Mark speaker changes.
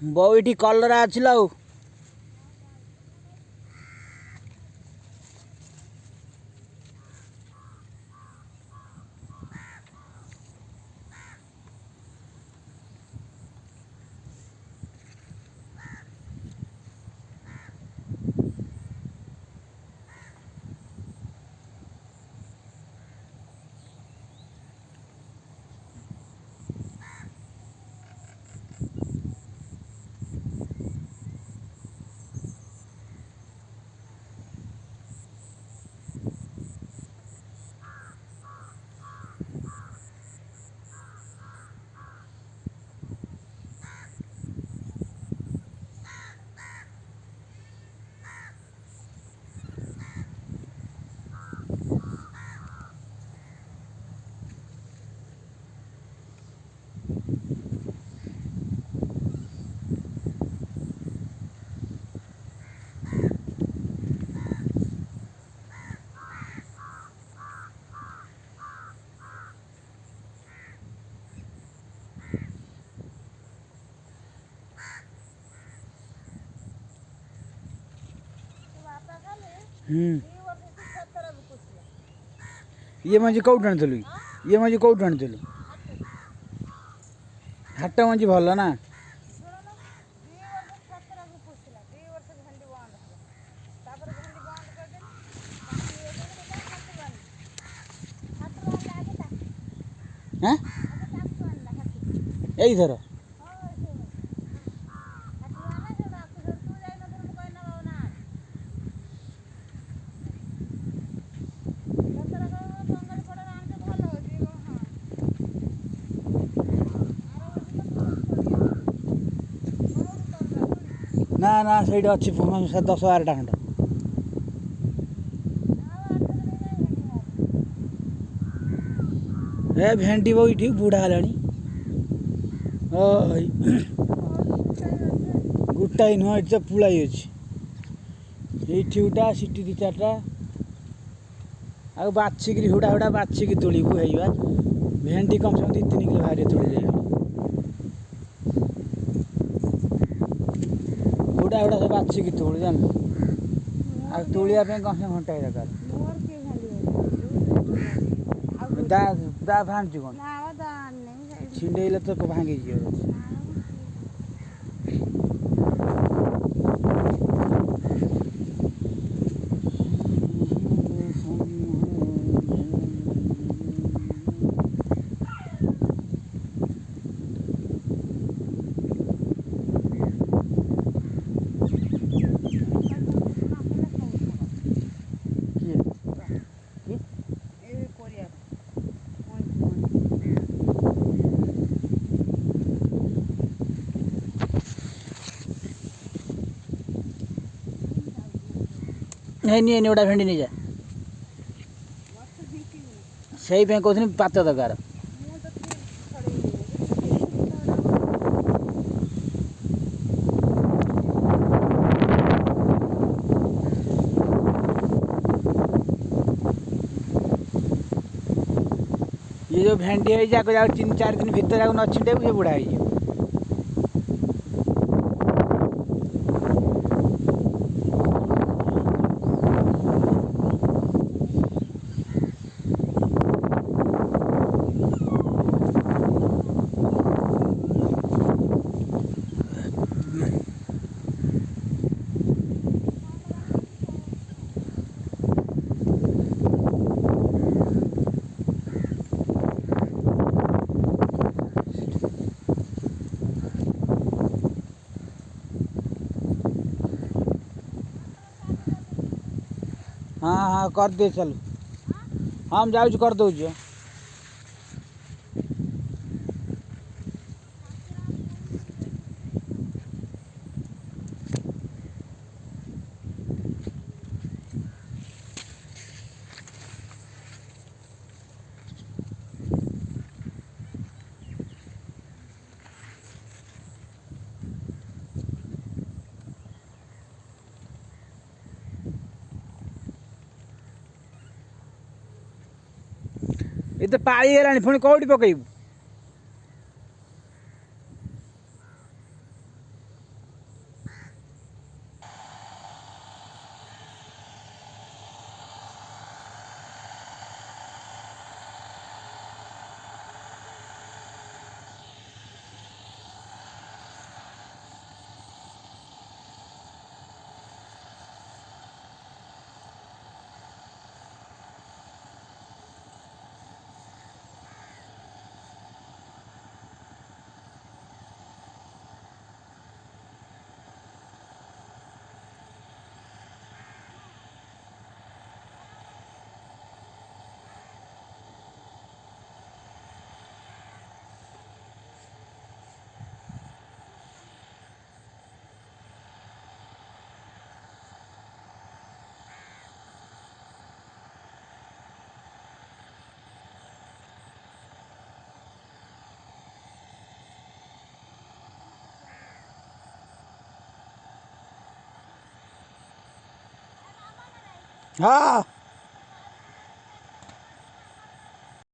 Speaker 1: बहु ये कलरा अच्छी लो ये मंजी कौट आनी ये मंजी कौट आनी हाट मंजी भल ना हाँ यही थर ना ना से अच्छी 10-12टा खंड ए भेंडी वो ये बुढ़ा है गोटाई नुह ये तो पुलाई अच्छी ये गोटा सीटी 2-4टा आ बाछिक हुड़ा हुड़ा बाछिक तोड़ू है भेंडी कम से कम 2-3 किलो बाहर तोड़ जाए हुड़ा हुड़ा सब बाछिक तोड़ जान आ तोड़िया कम से कम घंटा दरकार दा भांग कौन छिंडे तो भांगी नहीं गोटा भेंडी नहीं जाए से कहते पात दरकार ये जो भेंडी है 3-4 दिन भीतर न छिंटे से बुढ़ा है हाँ हाँ कर दे चल हाँ हम जाऊँ कर दौଛୁ ये तो पाई गलानी पुणी कौटी पकईबू हाँ